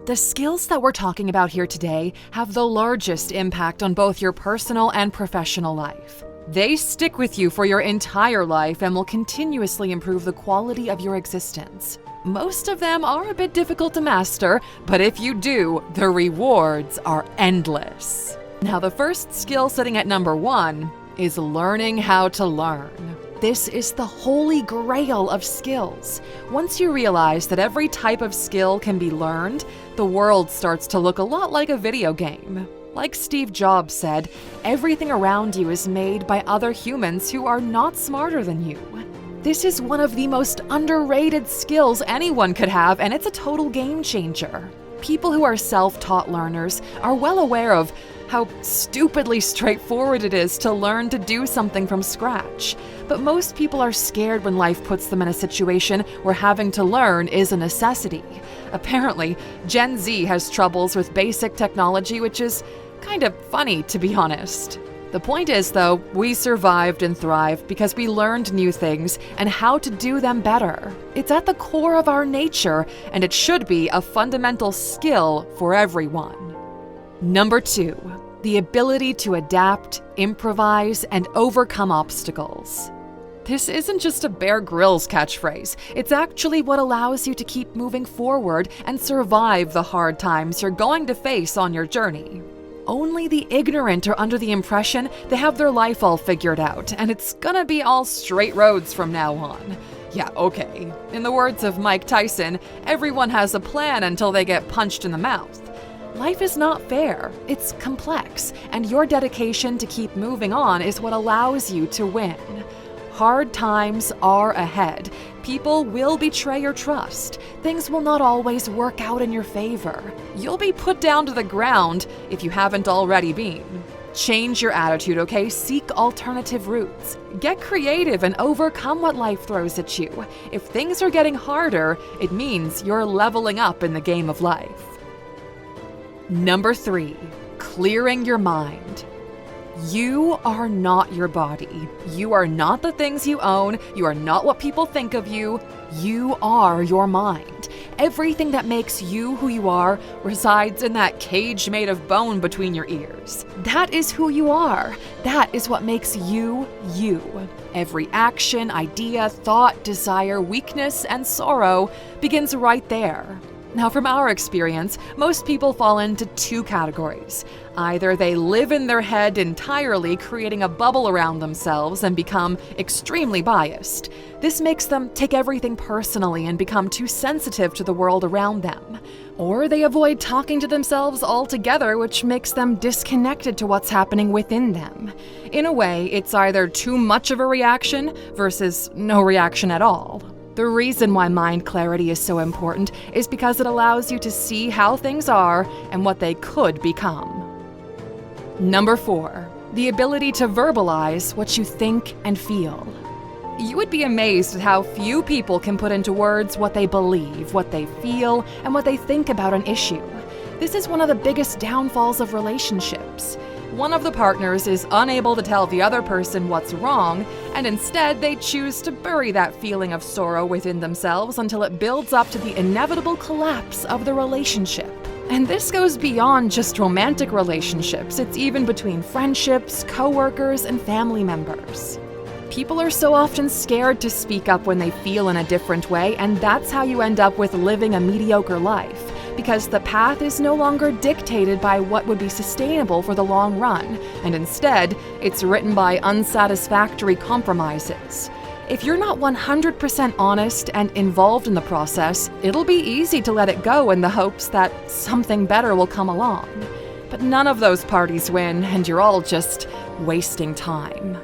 The skills that we're talking about here today have the largest impact on both your personal and professional life. They stick with you for your entire life and will continuously improve the quality of your existence. Most of them are a bit difficult to master, but if you do, the rewards are endless. Now, the first skill sitting at number 1 is learning how to learn. This is the holy grail of skills. Once you realize that every type of skill can be learned, the world starts to look a lot like a video game. Like Steve Jobs said, everything around you is made by other humans who are not smarter than you. This is one of the most underrated skills anyone could have, and it's a total game changer. People who are self-taught learners are well aware of how stupidly straightforward it is to learn to do something from scratch. But most people are scared when life puts them in a situation where having to learn is a necessity. Apparently, Gen Z has troubles with basic technology, which is kind of funny, to be honest. The point is, though, we survived and thrived because we learned new things and how to do them better. It's at the core of our nature, and it should be a fundamental skill for everyone. Number 2, the ability to adapt, improvise, and overcome obstacles. This isn't just a Bear Grylls catchphrase. It's actually what allows you to keep moving forward and survive the hard times you're going to face on your journey. Only the ignorant are under the impression they have their life all figured out, and it's gonna be all straight roads from now on. Yeah, okay. In the words of Mike Tyson, everyone has a plan until they get punched in the mouth. Life is not fair, it's complex, and your dedication to keep moving on is what allows you to win. Hard times are ahead. People will betray your trust. Things will not always work out in your favor. You'll be put down to the ground if you haven't already been. Change your attitude, okay? Seek alternative routes. Get creative and overcome what life throws at you. If things are getting harder, it means you're leveling up in the game of life. Number 3, clearing your mind. You are not your body. You are not the things you own. You are not what people think of you. You are your mind. Everything that makes you who you are resides in that cage made of bone between your ears. That is who you are. That is what makes you, you. Every action, idea, thought, desire, weakness, and sorrow begins right there. Now, from our experience, most people fall into 2 categories. Either they live in their head entirely, creating a bubble around themselves and become extremely biased. This makes them take everything personally and become too sensitive to the world around them. Or they avoid talking to themselves altogether, which makes them disconnected to what's happening within them. In a way, it's either too much of a reaction versus no reaction at all. The reason why mind clarity is so important is because it allows you to see how things are and what they could become. Number 4, the ability to verbalize what you think and feel. You would be amazed at how few people can put into words what they believe, what they feel, and what they think about an issue. This is one of the biggest downfalls of relationships. One of the partners is unable to tell the other person what's wrong, and instead they choose to bury that feeling of sorrow within themselves until it builds up to the inevitable collapse of the relationship. And this goes beyond just romantic relationships. It's even between friendships, coworkers, and family members. People are so often scared to speak up when they feel in a different way, and that's how you end up with living a mediocre life. Because the path is no longer dictated by what would be sustainable for the long run, and instead, it's written by unsatisfactory compromises. If you're not 100% honest and involved in the process, it'll be easy to let it go in the hopes that something better will come along. But none of those parties win, and you're all just wasting time.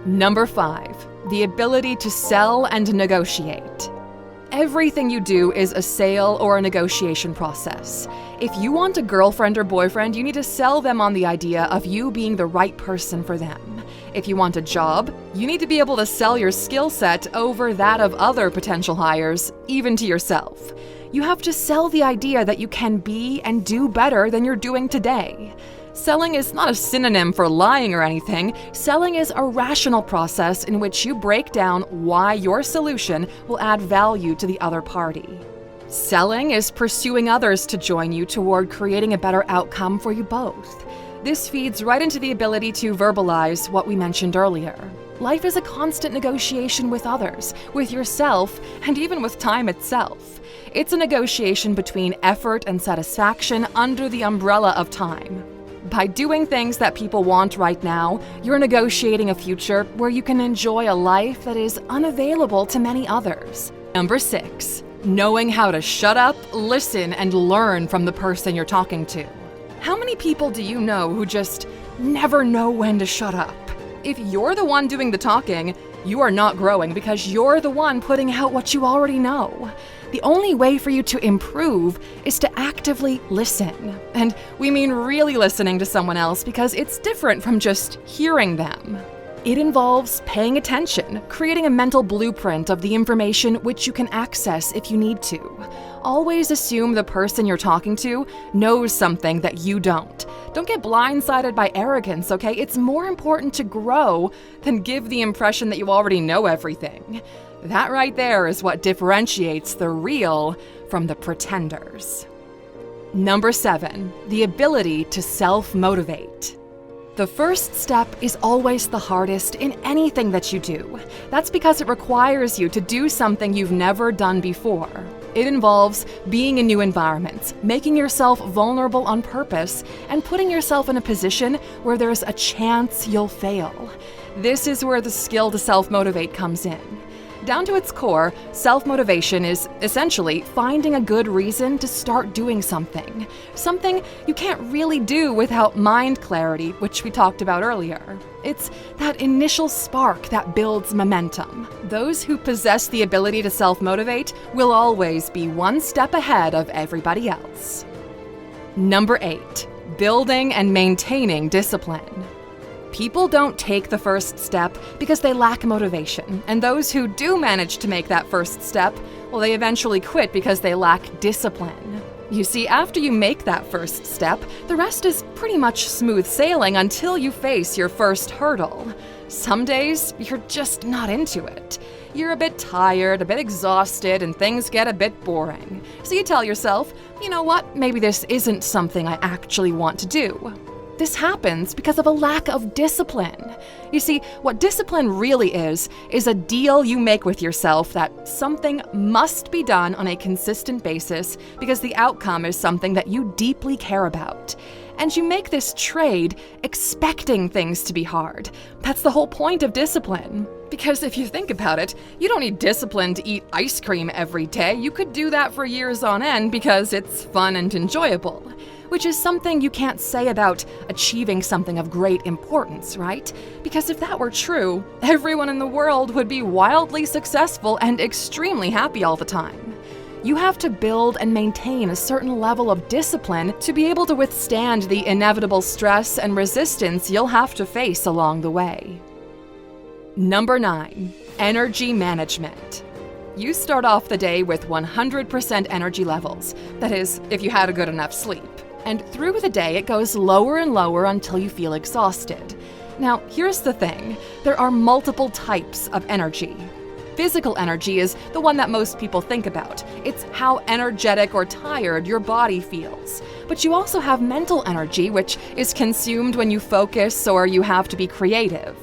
Number 5, the ability to sell and negotiate. Everything you do is a sale or a negotiation process. If you want a girlfriend or boyfriend, you need to sell them on the idea of you being the right person for them. If you want a job, you need to be able to sell your skill set over that of other potential hires, even to yourself. You have to sell the idea that you can be and do better than you're doing today. Selling is not a synonym for lying or anything. Selling is a rational process in which you break down why your solution will add value to the other party. Selling is pursuing others to join you toward creating a better outcome for you both. This feeds right into the ability to verbalize what we mentioned earlier. Life is a constant negotiation with others, with yourself, and even with time itself. It's a negotiation between effort and satisfaction under the umbrella of time. By doing things that people want right now, you're negotiating a future where you can enjoy a life that is unavailable to many others. Number 6, knowing how to shut up, listen, and learn from the person you're talking to. How many people do you know who just never know when to shut up? If you're the one doing the talking, you are not growing because you're the one putting out what you already know. The only way for you to improve is to actively listen. And we mean really listening to someone else because it's different from just hearing them. It involves paying attention, creating a mental blueprint of the information which you can access if you need to. Always assume the person you're talking to knows something that you don't. Don't get blindsided by arrogance, okay? It's more important to grow than give the impression that you already know everything. That right there is what differentiates the real from the pretenders. Number 7, the ability to self-motivate. The first step is always the hardest in anything that you do. That's because it requires you to do something you've never done before. It involves being in new environments, making yourself vulnerable on purpose, and putting yourself in a position where there's a chance you'll fail. This is where the skill to self-motivate comes in. Down to its core, self-motivation is essentially finding a good reason to start doing something. Something you can't really do without mind clarity, which we talked about earlier. It's that initial spark that builds momentum. Those who possess the ability to self-motivate will always be one step ahead of everybody else. Number 8, building and maintaining discipline. People don't take the first step because they lack motivation, and those who do manage to make that first step, well, they eventually quit because they lack discipline. You see, after you make that first step, the rest is pretty much smooth sailing until you face your first hurdle. Some days, you're just not into it. You're a bit tired, a bit exhausted, and things get a bit boring. So you tell yourself, you know what, maybe this isn't something I actually want to do. This happens because of a lack of discipline. You see, what discipline really is a deal you make with yourself that something must be done on a consistent basis because the outcome is something that you deeply care about. And you make this trade expecting things to be hard. That's the whole point of discipline. Because if you think about it, you don't need discipline to eat ice cream every day. You could do that for years on end because it's fun and enjoyable. Which is something you can't say about achieving something of great importance, right? Because if that were true, everyone in the world would be wildly successful and extremely happy all the time. You have to build and maintain a certain level of discipline to be able to withstand the inevitable stress and resistance you'll have to face along the way. Number 9, energy management. You start off the day with 100% energy levels. That is, if you had a good enough sleep. And through the day, it goes lower and lower until you feel exhausted. Now, here's the thing. There are multiple types of energy. Physical energy is the one that most people think about. It's how energetic or tired your body feels. But you also have mental energy, which is consumed when you focus or you have to be creative.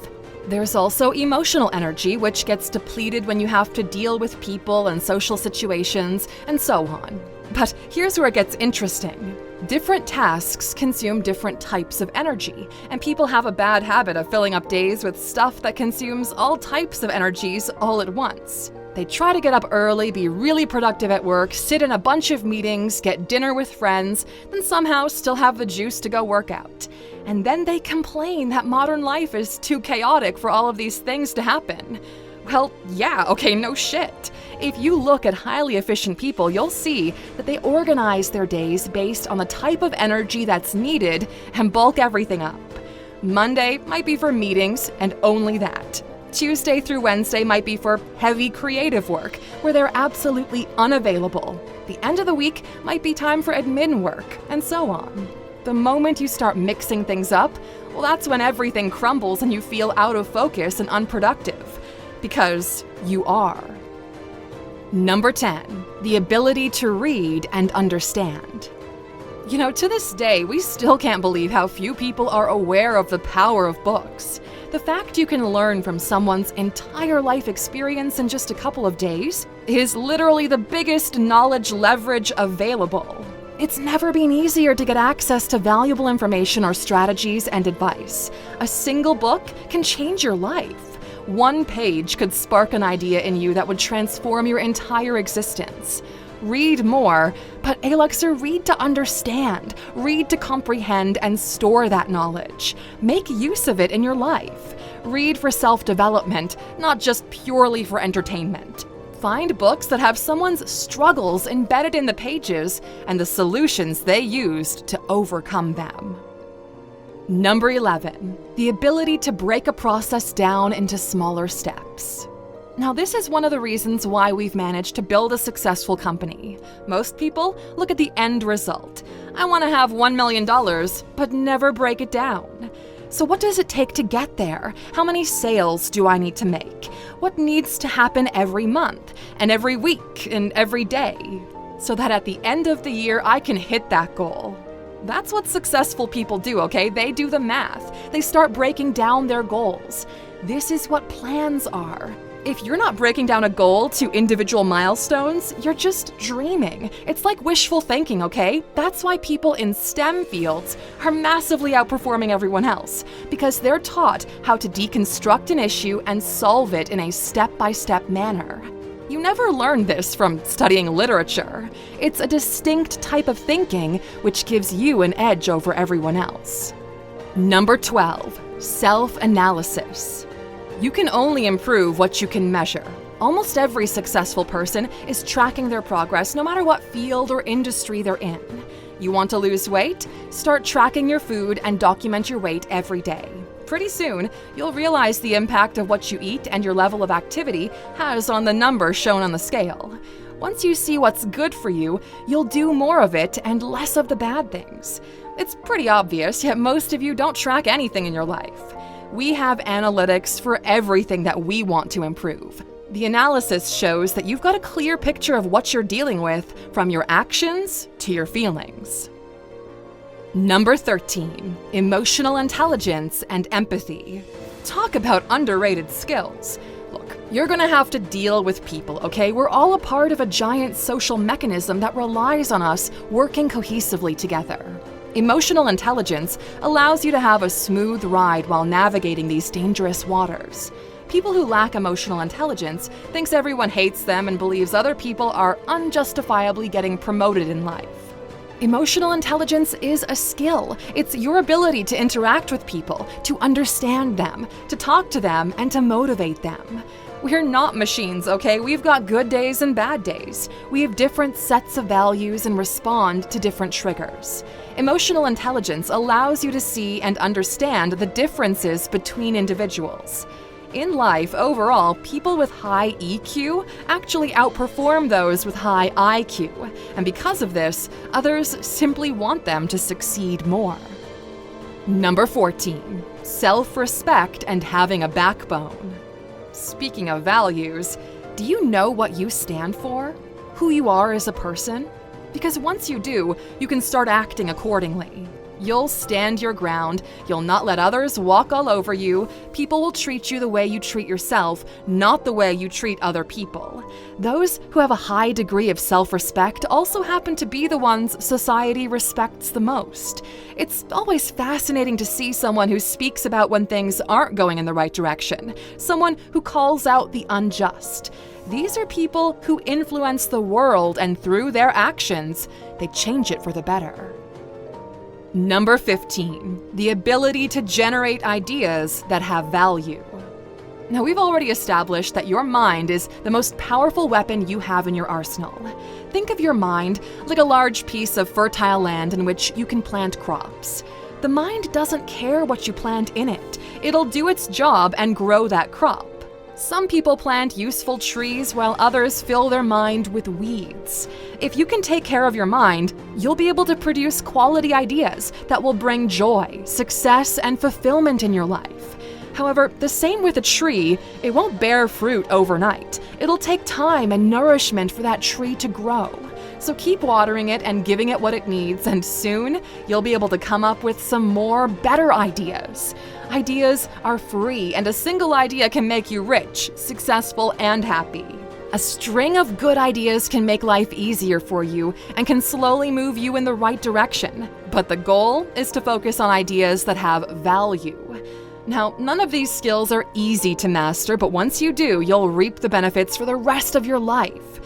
There's also emotional energy, which gets depleted when you have to deal with people and social situations, and so on. But here's where it gets interesting. Different tasks consume different types of energy, and people have a bad habit of filling up days with stuff that consumes all types of energies all at once. They try to get up early, be really productive at work, sit in a bunch of meetings, get dinner with friends, then somehow still have the juice to go work out. And then they complain that modern life is too chaotic for all of these things to happen. Well, yeah, okay, no shit. If you look at highly efficient people, you'll see that they organize their days based on the type of energy that's needed and bulk everything up. Monday might be for meetings and only that. Tuesday through Wednesday might be for heavy creative work, where they're absolutely unavailable. The end of the week might be time for admin work, and so on. The moment you start mixing things up, well, that's when everything crumbles and you feel out of focus and unproductive. Because you are. Number 10, the ability to read and understand. To this day, we still can't believe how few people are aware of the power of books. The fact you can learn from someone's entire life experience in just a couple of days is literally the biggest knowledge leverage available. It's never been easier to get access to valuable information or strategies and advice. A single book can change your life. One page could spark an idea in you that would transform your entire existence. Read more, but Alexer, read to understand, read to comprehend and store that knowledge. Make use of it in your life. Read for self-development, not just purely for entertainment. Find books that have someone's struggles embedded in the pages and the solutions they used to overcome them. Number 11, the ability to break a process down into smaller steps. Now, this is one of the reasons why we've managed to build a successful company. Most people look at the end result. I want to have $1 million, but never break it down. So what does it take to get there? How many sales do I need to make? What needs to happen every month, and every week, and every day, so that at the end of the year, I can hit that goal? That's what successful people do, okay? They do the math. They start breaking down their goals. This is what plans are. If you're not breaking down a goal to individual milestones, you're just dreaming. It's like wishful thinking, okay? That's why people in STEM fields are massively outperforming everyone else, because they're taught how to deconstruct an issue and solve it in a step-by-step manner. You never learn this from studying literature. It's a distinct type of thinking which gives you an edge over everyone else. Number 12, self-analysis. You can only improve what you can measure. Almost every successful person is tracking their progress no matter what field or industry they're in. You want to lose weight? Start tracking your food and document your weight every day. Pretty soon, you'll realize the impact of what you eat and your level of activity has on the number shown on the scale. Once you see what's good for you, you'll do more of it and less of the bad things. It's pretty obvious, yet most of you don't track anything in your life. We have analytics for everything that we want to improve. The analysis shows that you've got a clear picture of what you're dealing with, from your actions to your feelings. Number 13, emotional intelligence and empathy. Talk about underrated skills. Look, you're gonna have to deal with people, okay? We're all a part of a giant social mechanism that relies on us working cohesively together. Emotional intelligence allows you to have a smooth ride while navigating these dangerous waters. People who lack emotional intelligence thinks everyone hates them and believes other people are unjustifiably getting promoted in life. Emotional intelligence is a skill. It's your ability to interact with people, to understand them, to talk to them, and to motivate them. We're not machines, okay? We've got good days and bad days. We have different sets of values and respond to different triggers. Emotional intelligence allows you to see and understand the differences between individuals. In life, overall, people with high EQ actually outperform those with high IQ, and because of this, others simply want them to succeed more. Number 14, self-respect and having a backbone. Speaking of values, do you know what you stand for? Who you are as a person? Because once you do, you can start acting accordingly. You'll stand your ground, you'll not let others walk all over you, people will treat you the way you treat yourself, not the way you treat other people. Those who have a high degree of self-respect also happen to be the ones society respects the most. It's always fascinating to see someone who speaks about when things aren't going in the right direction, someone who calls out the unjust. These are people who influence the world, and through their actions, they change it for the better. Number 15, the ability to generate ideas that have value. Now, we've already established that your mind is the most powerful weapon you have in your arsenal. Think of your mind like a large piece of fertile land in which you can plant crops. The mind doesn't care what you plant in it. It'll do its job and grow that crop. Some people plant useful trees while others fill their mind with weeds. If you can take care of your mind, you'll be able to produce quality ideas that will bring joy, success, and fulfillment in your life. However, the same with a tree, it won't bear fruit overnight. It'll take time and nourishment for that tree to grow. So keep watering it and giving it what it needs, and soon you'll be able to come up with some more better ideas. Ideas are free, and a single idea can make you rich, successful, and happy. A string of good ideas can make life easier for you and can slowly move you in the right direction. But the goal is to focus on ideas that have value. Now, none of these skills are easy to master, but once you do, you'll reap the benefits for the rest of your life.